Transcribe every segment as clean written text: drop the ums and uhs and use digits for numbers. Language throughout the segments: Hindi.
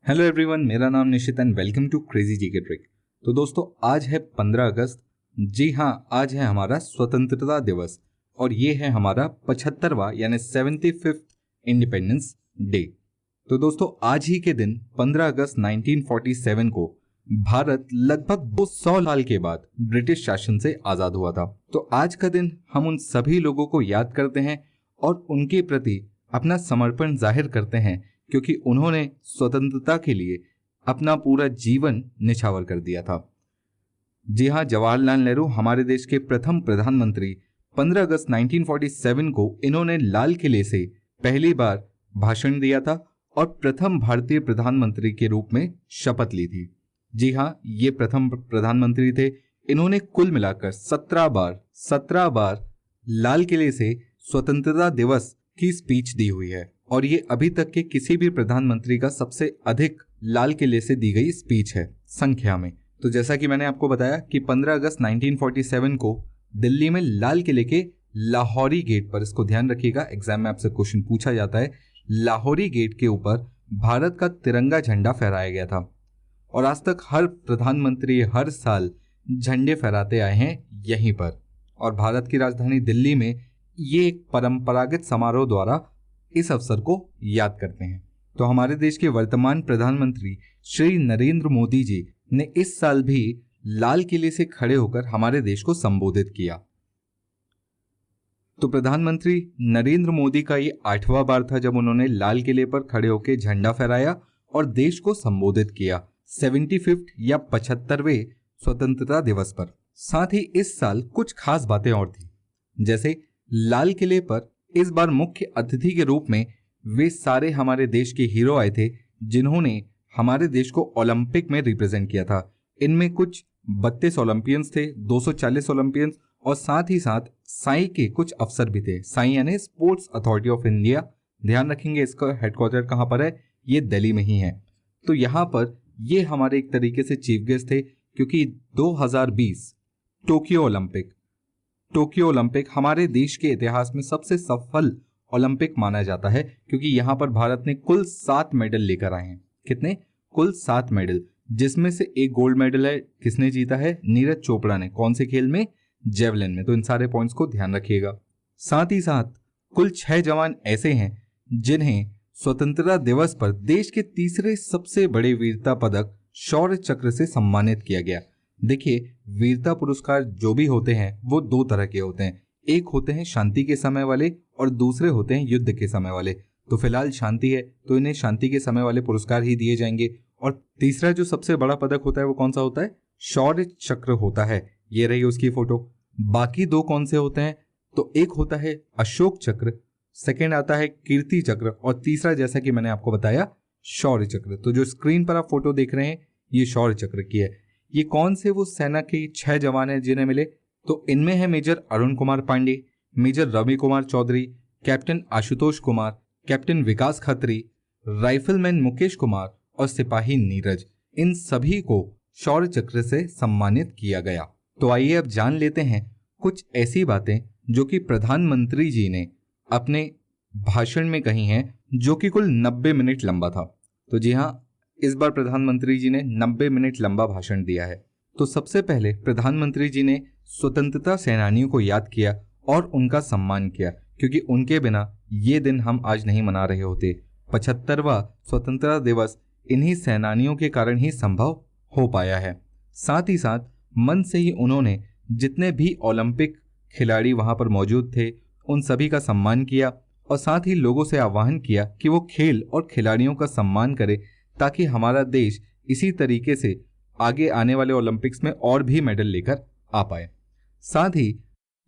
हेलो एवरीवन, मेरा नाम Nishit and welcome to crazy GK trick. तो दोस्तों, आज है 15 अगस्त। जी हाँ, आज है हमारा स्वतंत्रता दिवस और ये है हमारा 75वां यानी 75th इंडिपेंडेंस डे। तो दोस्तों, आज ही के दिन 15 अगस्त 1947 को भारत लगभग 200 साल के बाद ब्रिटिश शासन से आजाद हुआ था। तो आज का दिन हम उन सभी लोगों को याद करते हैं और उनके प्रति अपना समर्पण जाहिर करते हैं, क्योंकि उन्होंने स्वतंत्रता के लिए अपना पूरा जीवन निछावर कर दिया था। जी हाँ, जवाहरलाल नेहरू हमारे देश के प्रथम प्रधानमंत्री 15 अगस्त 1947 को इन्होंने लाल किले से पहली बार भाषण दिया था और प्रथम भारतीय प्रधानमंत्री के रूप में शपथ ली थी। जी हाँ, ये प्रथम प्रधानमंत्री थे। इन्होंने कुल मिलाकर 17 बार लाल किले से स्वतंत्रता दिवस की स्पीच दी हुई है और ये अभी तक के किसी भी प्रधानमंत्री का सबसे अधिक लाल किले से दी गई स्पीच है संख्या में। तो जैसा कि मैंने आपको बताया कि 15 अगस्त 1947 को दिल्ली में लाल किले के लाहौरी गेट पर, इसको ध्यान रखिएगा, एग्जाम में आपसे क्वेश्चन पूछा जाता है, लाहौरी गेट के ऊपर भारत का तिरंगा झंडा फहराया गया था। और आज तक हर प्रधानमंत्री हर साल झंडे फहराते आए हैं यहीं पर। और भारत की राजधानी दिल्ली में ये एक परंपरागत समारोह द्वारा इस अवसर को याद करते हैं। तो हमारे देश के वर्तमान प्रधानमंत्री श्री नरेंद्र मोदी जी ने इस साल भी लाल किले से खड़े होकर हमारे देश को संबोधित किया। तो प्रधानमंत्री नरेंद्र मोदी का ये 8वां बार था जब उन्होंने लाल किले पर खड़े होकर झंडा फहराया और देश को संबोधित किया 75th या 75वें स्वतंत्रता दिवस पर। साथ ही इस साल कुछ खास बातें और थी, जैसे लाल किले पर इस बार मुख्य अतिथि के रूप में वे सारे हमारे देश के हीरो आए थे जिन्होंने हमारे देश को ओलंपिक में रिप्रेजेंट किया था। इनमें कुछ 32 ओलंपियंस थे, 240 ओलंपियंस और साथ ही साथ साई के कुछ अफसर भी थे। साई यानी स्पोर्ट्स अथॉरिटी ऑफ इंडिया। ध्यान रखेंगे इसका हेडक्वार्टर कहाँ पर है, ये दिल्ली में ही है। तो यहाँ पर ये हमारे एक तरीके से चीफ गेस्ट थे, क्योंकि 2020 टोक्यो ओलंपिक हमारे देश के इतिहास में सबसे सफल ओलंपिक माना जाता है, क्योंकि यहाँ पर भारत ने कुल 7 मेडल लेकर आए हैं। कितने? कुल 7 मेडल, जिसमें से एक गोल्ड मेडल है, किसने जीता है? नीरज चोपड़ा ने। कौन से खेल में? जेवलिन में। तो इन सारे पॉइंट्स को ध्यान रखिएगा। साथ ही साथ कुल 6 जवान ऐसे हैं जिन्हें स्वतंत्रता दिवस पर देश के तीसरे सबसे बड़े वीरता पदक शौर्य चक्र से सम्मानित किया गया। देखिए, वीरता पुरस्कार जो भी होते हैं वो 2 तरह के होते हैं। एक होते हैं शांति के समय वाले और दूसरे होते हैं युद्ध के समय वाले। तो फिलहाल शांति है तो इन्हें शांति के समय वाले पुरस्कार ही दिए जाएंगे। और तीसरा जो सबसे बड़ा पदक होता है वो कौन सा होता है? शौर्य चक्र होता है। ये रही उसकी फोटो। बाकी 2 कौन से होते हैं? तो एक होता है अशोक चक्र, सेकेंड आता है कीर्ति चक्र और तीसरा, जैसा कि मैंने आपको बताया, शौर्य चक्र। तो जो स्क्रीन पर आप फोटो देख रहे हैं ये शौर्य चक्र की है। ये कौन से वो सेना के 6 जवान हैं जिन्हें मिले? तो इनमें है major Arun Kumar Pandey, major Ravi Kumar Chaudhary, captain Ashutosh Kumar, captain Vikas Khatri, rifleman Mukesh Kumar और सिपाही नीरज। इन सभी को शौर्य चक्र से सम्मानित किया गया। तो आइए अब जान लेते हैं कुछ ऐसी बातें जो कि प्रधानमंत्री जी ने अपने भाषण में कही हैं, जो कि कुल 90 मिनट लंबा था। तो जी हाँ, इस बार प्रधानमंत्री जी ने 90 मिनट लंबा भाषण दिया है। तो सबसे पहले प्रधानमंत्री जी ने स्वतंत्रता सेनानियों को याद किया और उनका सम्मान किया, क्योंकि उनके बिना ये दिन हम आज नहीं मना रहे होते। 75वां स्वतंत्रता दिवस इन्हीं सेनानियों के कारण ही संभव हो पाया है। साथ ही साथ मन से ही उन्होंने जितने भी ओलंपिक खिलाड़ी वहां पर मौजूद थे उन सभी का सम्मान किया और साथ ही लोगों से आह्वान किया कि वो खेल और खिलाड़ियों का सम्मान करे, ताकि हमारा देश इसी तरीके से आगे आने वाले ओलंपिक्स में और भी मेडल लेकर आ पाए। साथ ही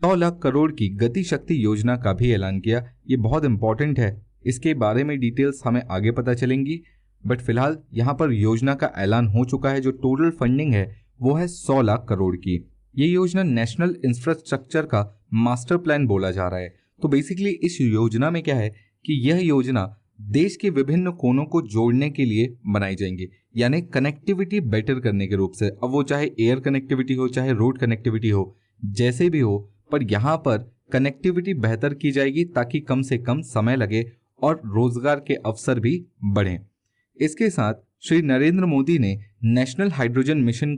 100 लाख करोड़ की गति शक्ति योजना का भी ऐलान किया। ये बहुत इंपॉर्टेंट है, इसके बारे में डिटेल्स हमें आगे पता चलेंगी, बट फिलहाल यहाँ पर योजना का ऐलान हो चुका है। जो टोटल फंडिंग है वो है 100 लाख करोड़ की। ये योजना नेशनल इंफ्रास्ट्रक्चर का मास्टर प्लान बोला जा रहा है। तो बेसिकली इस योजना में क्या है कि यह योजना देश के विभिन्न कोनों को जोड़ने के लिए बनाई जाएंगी, यानी कनेक्टिविटी बेटर करने के रूप से। अब वो चाहे एयर कनेक्टिविटी हो, चाहे रोड कनेक्टिविटी हो, जैसे भी हो, पर यहाँ पर कनेक्टिविटी बेहतर की जाएगी ताकि कम से कम समय लगे और रोजगार के अवसर भी बढ़ें। इसके साथ श्री नरेंद्र मोदी ने नेशनल हाइड्रोजन मिशन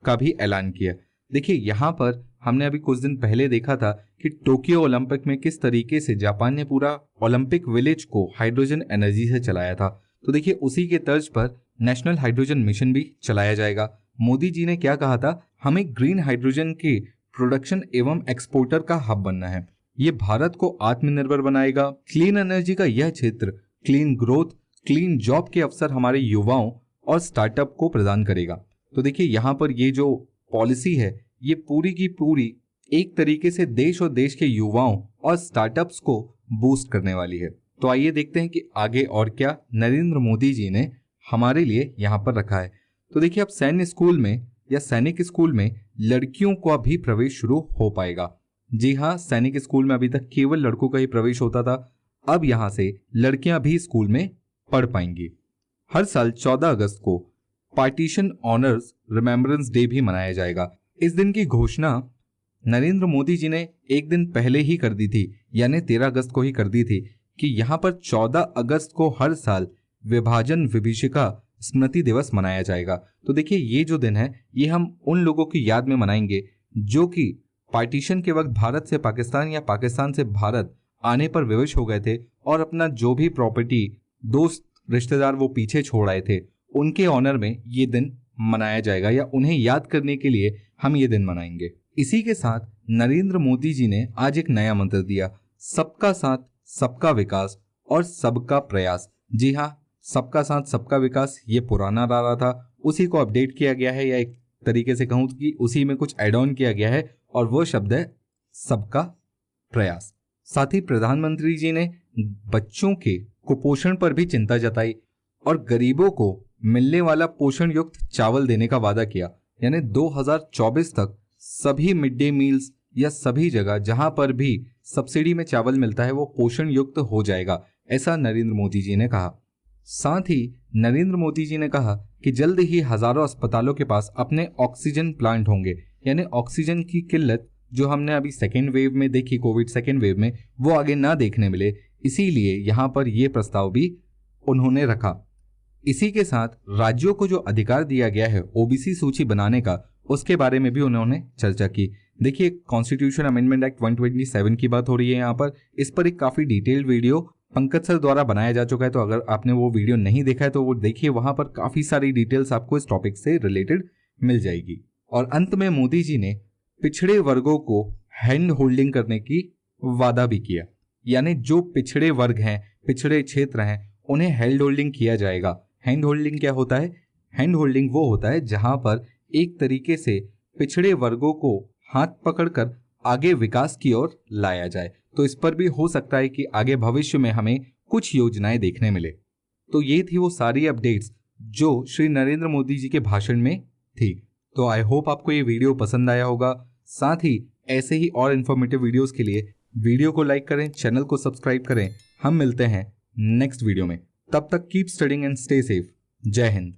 का भी ऐलान किया। देखिए यहाँ पर हमने अभी कुछ दिन पहले देखा था कि टोक्यो ओलंपिक में किस तरीके से जापान ने पूरा ओलंपिक विलेज को हाइड्रोजन एनर्जी से चलाया था। तो देखिए उसी के तर्ज पर नेशनल हाइड्रोजन मिशन भी चलाया जाएगा। मोदी जी ने क्या कहा था, हमें ग्रीन हाइड्रोजन के प्रोडक्शन एवं एक्सपोर्टर का हब बनना है। ये भारत को आत्मनिर्भर बनाएगा। क्लीन एनर्जी का यह क्षेत्र क्लीन ग्रोथ, क्लीन जॉब के अवसर हमारे युवाओं और स्टार्टअप को प्रदान करेगा। तो देखिए यहाँ पर ये जो पॉलिसी है ये पूरी की पूरी एक तरीके से देश और देश के युवाओं और स्टार्टअप्स को बूस्ट करने वाली है। तो आइए देखते हैं कि आगे और क्या नरेंद्र मोदी जी ने हमारे लिए यहाँ पर रखा है। तो देखिए अब सैन्य स्कूल में या सैनिक स्कूल में लड़कियों का भी प्रवेश शुरू हो पाएगा। जी हाँ, सैनिक स्कूल में अभी तक केवल लड़कों का ही प्रवेश होता था, अब यहाँ से लड़कियां भी स्कूल में पढ़ पाएंगी। हर साल 14 अगस्त को पार्टीशन ऑनर्स रिमेम्बरेंस डे भी मनाया जाएगा। इस दिन की घोषणा नरेंद्र मोदी जी ने एक दिन पहले ही कर दी थी, यानी 13 अगस्त को ही कर दी थी कि यहाँ पर 14 अगस्त को हर साल विभाजन विभीषिका स्मृति दिवस मनाया जाएगा। तो देखिए ये जो दिन है ये हम उन लोगों की याद में मनाएंगे जो कि पार्टीशन के वक्त भारत से पाकिस्तान या पाकिस्तान से भारत आने पर विवश हो गए थे और अपना जो भी प्रॉपर्टी, दोस्त, रिश्तेदार वो पीछे छोड़ आए थे, उनके ऑनर में ये दिन मनाया जाएगा या उन्हें याद करने के लिए हम ये दिन मनाएंगे। इसी के साथ नरेंद्र मोदी जी ने आज एक नया मंत्र दिया, सबका साथ सबका विकास और सबका प्रयास। जी हाँ, सबका साथ सबका विकास ये पुराना नारा था, उसी को अपडेट किया गया है या एक तरीके से कहूँ कि उसी में कुछ ऐड ऑन किया गया है और वो शब्द है सबका प्रयास। साथ ही प्रधानमंत्री जी ने बच्चों के कुपोषण पर भी चिंता जताई और गरीबों को मिलने वाला पोषण युक्त चावल देने का वादा किया, यानी 2024 तक सभी मिड डे मील्स या सभी जगह जहां पर भी सब्सिडी में चावल मिलता है वो पोषण युक्त हो जाएगा, ऐसा नरेंद्र मोदी जी ने कहा। साथ ही नरेंद्र मोदी जी ने कहा कि जल्द ही हजारों अस्पतालों के पास अपने ऑक्सीजन प्लांट होंगे, यानी ऑक्सीजन की किल्लत जो हमने अभी सेकेंड वेव में देखी, कोविड सेकेंड वेव में, वो आगे ना देखने मिले, इसीलिए यहाँ पर ये प्रस्ताव भी उन्होंने रखा। इसी के साथ राज्यों को जो अधिकार दिया गया है ओबीसी सूची बनाने का, उसके बारे में भी उन्होंने चर्चा की। देखिए कॉन्स्टिट्यूशन अमेंडमेंट एक्ट 127 की बात हो रही है यहाँ पर। इस पर एक काफी डिटेल्ड वीडियो पंकज सर द्वारा बनाया जा चुका है, तो अगर आपने वो वीडियो नहीं देखा है तो वो देखिए, वहां पर काफी सारी डिटेल्स आपको इस टॉपिक से रिलेटेड मिल जाएगी। और अंत में मोदी जी ने पिछड़े वर्गों को हैंड होल्डिंग करने की वादा भी किया, यानी जो पिछड़े वर्ग हैं, पिछड़े क्षेत्र हैं, उन्हें हैंड होल्डिंग किया जाएगा। हैंड होल्डिंग क्या होता है? हैंड होल्डिंग वो होता है जहां पर एक तरीके से पिछड़े वर्गों को हाथ पकड़कर आगे विकास की ओर लाया जाए। तो इस पर भी हो सकता है कि आगे भविष्य में हमें कुछ योजनाएं देखने मिले। तो ये थी वो सारी अपडेट्स जो श्री नरेंद्र मोदी जी के भाषण में थी। तो आई होप आपको ये वीडियो पसंद आया होगा। साथ ही ऐसे ही और इन्फॉर्मेटिव वीडियोस के लिए वीडियो को लाइक करें, चैनल को सब्सक्राइब करें। हम मिलते हैं नेक्स्ट वीडियो में, तब तक keep studying and stay safe. जय हिंद।